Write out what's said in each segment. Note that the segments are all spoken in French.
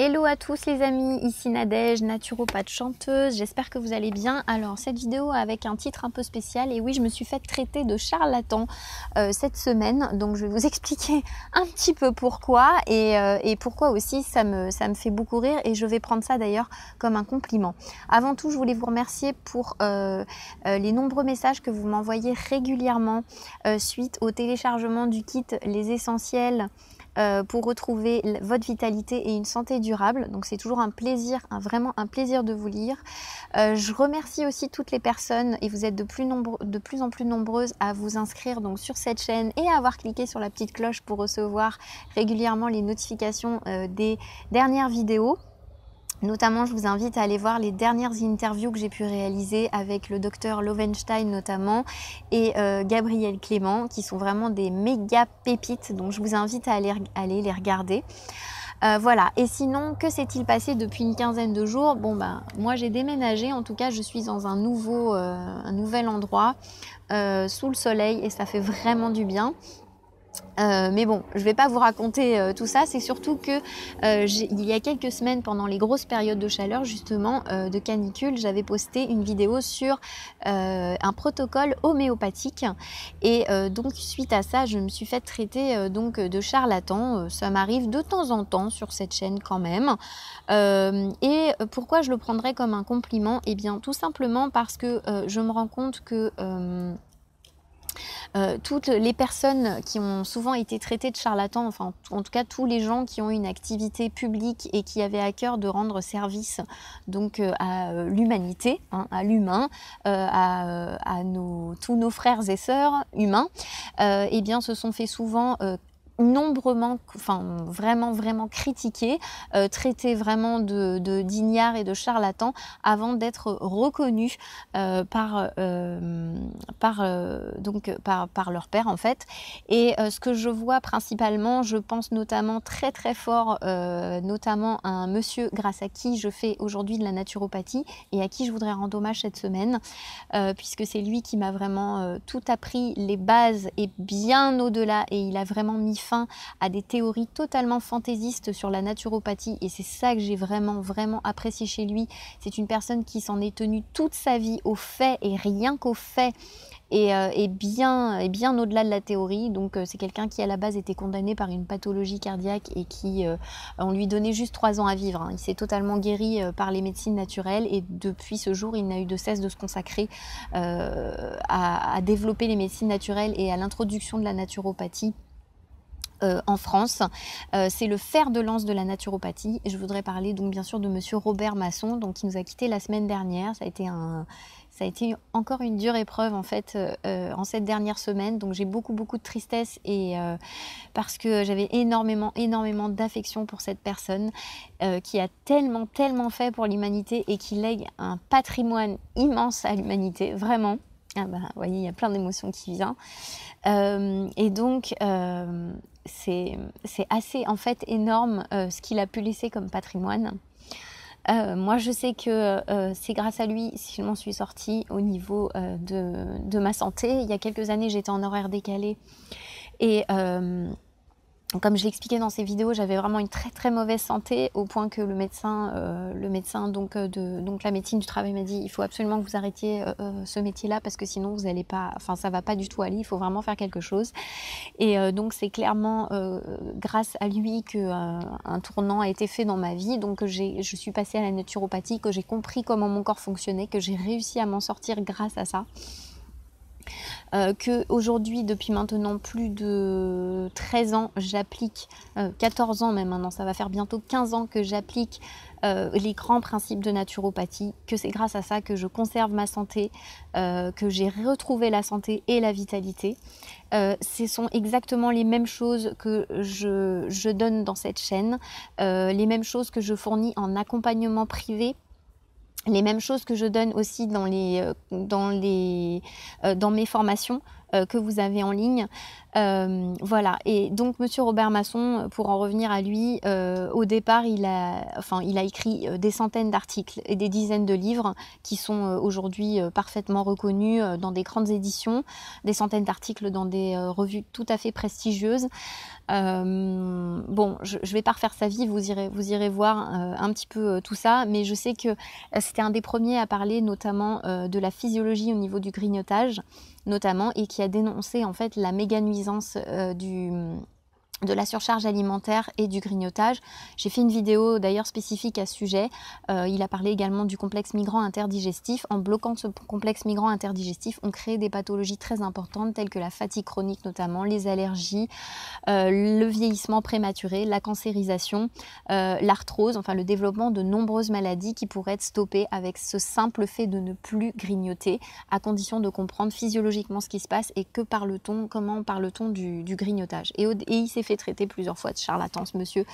Hello à tous les amis, ici Nadège, naturopathe chanteuse, j'espère que vous allez bien. Alors cette vidéo avec un titre un peu spécial, et oui je me suis fait traiter de charlatan cette semaine, donc je vais vous expliquer un petit peu pourquoi et pourquoi aussi ça me fait beaucoup rire, et je vais prendre ça d'ailleurs comme un compliment. Avant tout je voulais vous remercier pour les nombreux messages que vous m'envoyez régulièrement suite au téléchargement du kit Les Essentiels pour retrouver votre vitalité et une santé durable. Donc c'est toujours un plaisir, vraiment un plaisir de vous lire. Je remercie aussi toutes les personnes, et vous êtes de plus en plus nombreuses à vous inscrire donc sur cette chaîne et à avoir cliqué sur la petite cloche pour recevoir régulièrement les notifications des dernières vidéos. Notamment, je vous invite à aller voir les dernières interviews que j'ai pu réaliser avec le docteur Lowenstein notamment et Gabriel Clément, qui sont vraiment des méga pépites. Donc, je vous invite à aller les regarder. Voilà. Et sinon, que s'est-il passé depuis une quinzaine de jours? Bon, ben, moi, j'ai déménagé. En tout cas, je suis dans un nouvel endroit sous le soleil, et ça fait vraiment du bien. Mais bon, je ne vais pas vous raconter tout ça, c'est surtout que il y a quelques semaines, pendant les grosses périodes de chaleur justement, de canicule, j'avais posté une vidéo sur un protocole homéopathique, et donc suite à ça, je me suis fait traiter donc de charlatan. Ça m'arrive de temps en temps sur cette chaîne quand même. Et pourquoi je le prendrais comme un compliment? Eh bien tout simplement parce que je me rends compte que toutes les personnes qui ont souvent été traitées de charlatans, enfin en tout cas tous les gens qui ont une activité publique et qui avaient à cœur de rendre service donc à l'humanité, hein, à l'humain, tous nos frères et sœurs humains, eh bien se sont fait souvent nombrement, enfin vraiment critiqués, traités vraiment d'ignards et de charlatans avant d'être reconnus par leur père en fait. Et ce que je vois principalement, je pense notamment très fort notamment à un monsieur grâce à qui je fais aujourd'hui de la naturopathie et à qui je voudrais rendre hommage cette semaine, puisque c'est lui qui m'a vraiment tout appris, les bases et bien au-delà, et il a vraiment mis fin à des théories totalement fantaisistes sur la naturopathie, et c'est ça que j'ai vraiment apprécié chez lui. C'est une personne qui s'en est tenue toute sa vie aux faits, et rien qu'aux faits, et bien au-delà de la théorie. Donc c'est quelqu'un qui à la base était condamné par une pathologie cardiaque et qui on lui donnait juste 3 ans à vivre, hein. Il s'est totalement guéri par les médecines naturelles, et depuis ce jour il n'a eu de cesse de se consacrer à développer les médecines naturelles et à l'introduction de la naturopathie en France. C'est le fer de lance de la naturopathie, et je voudrais parler donc bien sûr de monsieur Robert Masson, donc qui nous a quittés la semaine dernière. Ça a été encore une dure épreuve en fait en cette dernière semaine, donc j'ai beaucoup de tristesse, et parce que j'avais énormément d'affection pour cette personne qui a tellement fait pour l'humanité, et qui lègue un patrimoine immense à l'humanité, vraiment. Ah bah, vous voyez, il y a plein d'émotions qui viennent. Et donc c'est assez en fait énorme ce qu'il a pu laisser comme patrimoine. Moi je sais que c'est grâce à lui si je m'en suis sortie au niveau de ma santé. Il y a quelques années, j'étais en horaire décalé, et comme je l'expliquais dans ces vidéos, j'avais vraiment une très mauvaise santé, au point que le médecin donc la médecine du travail m'a dit: il faut absolument que vous arrêtiez ce métier-là, parce que sinon vous allez pas, enfin ça va pas du tout aller, il faut vraiment faire quelque chose. Et donc c'est clairement grâce à lui que un tournant a été fait dans ma vie. Donc je suis passée à la naturopathie, que j'ai compris comment mon corps fonctionnait, que j'ai réussi à m'en sortir grâce à ça. Que aujourd'hui, depuis maintenant plus de 13 ans, j'applique, 14 ans même maintenant, ça va faire bientôt 15 ans que j'applique les grands principes de naturopathie, que c'est grâce à ça que je conserve ma santé, que j'ai retrouvé la santé et la vitalité. Ce sont exactement les mêmes choses que je donne dans cette chaîne, les mêmes choses que je fournis en accompagnement privé, les mêmes choses que je donne aussi dans mes formations que vous avez en ligne. Voilà. Et donc monsieur Robert Masson, pour en revenir à lui, au départ il a écrit des centaines d'articles et des dizaines de livres qui sont aujourd'hui parfaitement reconnus dans des grandes éditions, des centaines d'articles dans des revues tout à fait prestigieuses. Bon, je vais pas refaire sa vie, vous irez voir un petit peu tout ça, mais je sais que c'était un des premiers à parler notamment de la physiologie au niveau du grignotage, notamment, et qui a dénoncé en fait la méga nuisance de la surcharge alimentaire et du grignotage. J'ai fait une vidéo d'ailleurs spécifique à ce sujet. Il a parlé également du complexe migrant interdigestif. En bloquant ce complexe migrant interdigestif, on crée des pathologies très importantes telles que la fatigue chronique notamment, les allergies, le vieillissement prématuré, la cancérisation, l'arthrose, enfin le développement de nombreuses maladies qui pourraient être stoppées avec ce simple fait de ne plus grignoter, à condition de comprendre physiologiquement ce qui se passe et que parle-t-on, comment parle-t-on du grignotage. Et il s'est fait traiter plusieurs fois de charlatan ce monsieur,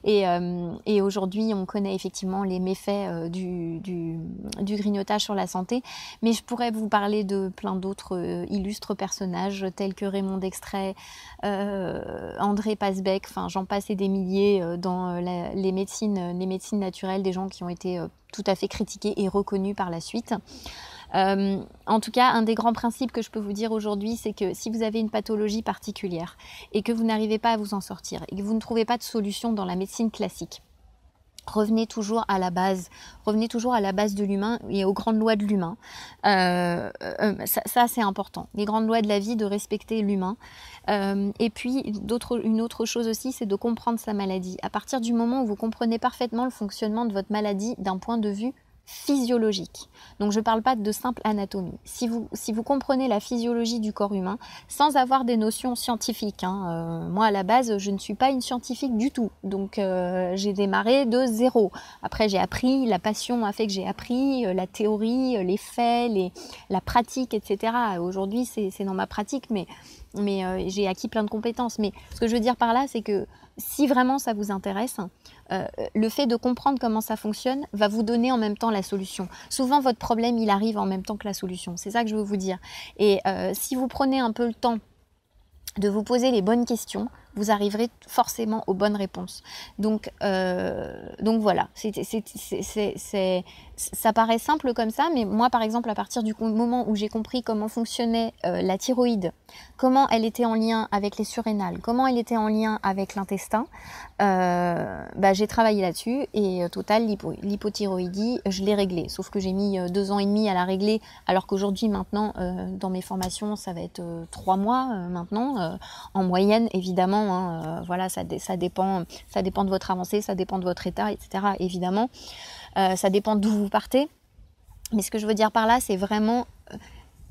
et aujourd'hui on connaît effectivement les méfaits du grignotage sur la santé, mais je pourrais vous parler de plein d'autres illustres personnages tels que Raymond Dextray, André Pasbec, enfin j'en passe et des milliers dans les médecines naturelles, des gens qui ont été tout à fait critiqués et reconnus par la suite. En tout cas, un des grands principes que je peux vous dire aujourd'hui, c'est que si vous avez une pathologie particulière et que vous n'arrivez pas à vous en sortir et que vous ne trouvez pas de solution dans la médecine classique, revenez toujours à la base de l'humain et aux grandes lois de l'humain. Ça c'est important. Les grandes lois de la vie, de respecter l'humain. Et puis une autre chose aussi, c'est de comprendre sa maladie. À partir du moment où vous comprenez parfaitement le fonctionnement de votre maladie d'un point de vue physiologique. Donc je ne parle pas de simple anatomie. Si vous comprenez la physiologie du corps humain sans avoir des notions scientifiques, moi à la base je ne suis pas une scientifique du tout, donc j'ai démarré de zéro. Après j'ai appris, la passion a fait que j'ai appris, la théorie, les faits, la pratique, etc. Aujourd'hui c'est dans ma pratique, mais j'ai acquis plein de compétences. Mais ce que je veux dire par là, c'est que si vraiment ça vous intéresse, le fait de comprendre comment ça fonctionne va vous donner en même temps la solution. Souvent, votre problème, il arrive en même temps que la solution. C'est ça que je veux vous dire. Et si vous prenez un peu le temps de vous poser les bonnes questions, vous arriverez forcément aux bonnes réponses. Donc voilà, ça paraît simple comme ça, mais moi par exemple à partir du moment où j'ai compris comment fonctionnait la thyroïde, comment elle était en lien avec les surrénales, comment elle était en lien avec l'intestin, j'ai travaillé là-dessus et total l'hypothyroïdie, je l'ai réglée. Sauf que j'ai mis 2 ans et demi à la régler, alors qu'aujourd'hui maintenant dans mes formations ça va être 3 mois maintenant, en moyenne évidemment. Voilà, ça dépend de votre avancée, ça dépend de votre état, etc. Évidemment, ça dépend d'où vous partez. Mais ce que je veux dire par là, c'est vraiment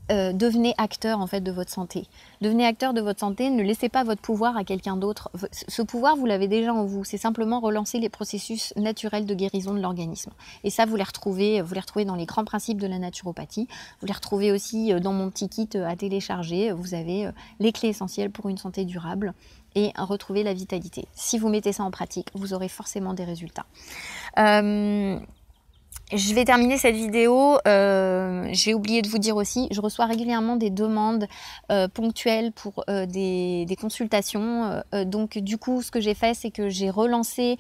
devenez acteur en fait de votre santé. Devenez acteur de votre santé, ne laissez pas votre pouvoir à quelqu'un d'autre. Ce pouvoir, vous l'avez déjà en vous. C'est simplement relancer les processus naturels de guérison de l'organisme. Et ça, vous les retrouvez dans les grands principes de la naturopathie. Vous les retrouvez aussi dans mon petit kit à télécharger. Vous avez les clés essentielles pour une santé durable et retrouver la vitalité. Si vous mettez ça en pratique, vous aurez forcément des résultats. Je vais terminer cette vidéo. J'ai oublié de vous dire aussi, je reçois régulièrement des demandes ponctuelles pour des consultations. Donc du coup, ce que j'ai fait, c'est que j'ai relancé.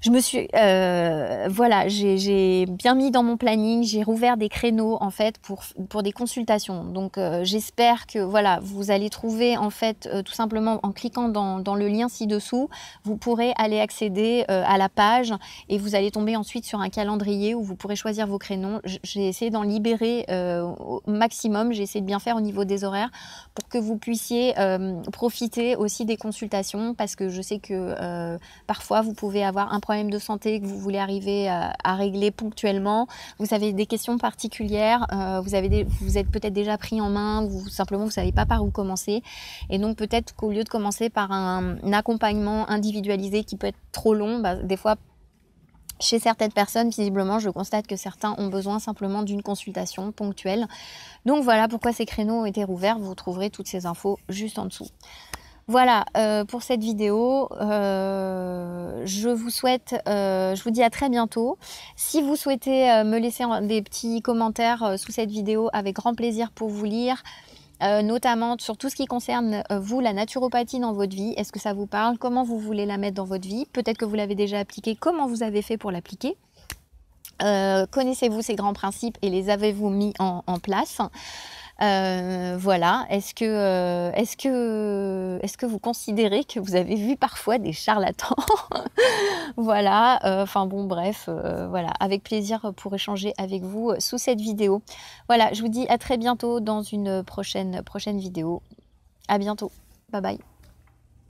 Je me suis, voilà, j'ai bien mis dans mon planning, j'ai rouvert des créneaux en fait pour des consultations. Donc j'espère que voilà, vous allez trouver en fait tout simplement en cliquant dans le lien ci-dessous, vous pourrez aller accéder à la page et vous allez tomber ensuite sur un calendrier où vous pourrez choisir vos créneaux. J'ai essayé d'en libérer au maximum, j'ai essayé de bien faire au niveau des horaires pour que vous puissiez profiter aussi des consultations, parce que je sais que parfois vous pouvez avoir un problème de santé que vous voulez arriver à régler ponctuellement, vous avez des questions particulières, vous êtes peut-être déjà pris en main, ou simplement vous ne savez pas par où commencer, et donc peut-être qu'au lieu de commencer par un accompagnement individualisé qui peut être trop long, des fois chez certaines personnes, visiblement, je constate que certains ont besoin simplement d'une consultation ponctuelle. Donc voilà pourquoi ces créneaux ont été rouverts. Vous trouverez toutes ces infos juste en dessous. Voilà pour cette vidéo. Je vous dis à très bientôt. Si vous souhaitez me laisser des petits commentaires sous cette vidéo, avec grand plaisir pour vous lire. Notamment sur tout ce qui concerne vous, la naturopathie dans votre vie. Est-ce que ça vous parle? Comment vous voulez la mettre dans votre vie? Peut-être que vous l'avez déjà appliquée. Comment vous avez fait pour l'appliquer? Connaissez-vous ces grands principes et les avez-vous mis en place? Voilà, est-ce que vous considérez que vous avez vu parfois des charlatans? Voilà, enfin bon bref, voilà, avec plaisir pour échanger avec vous sous cette vidéo. Voilà, je vous dis à très bientôt dans une prochaine vidéo. À bientôt. Bye bye.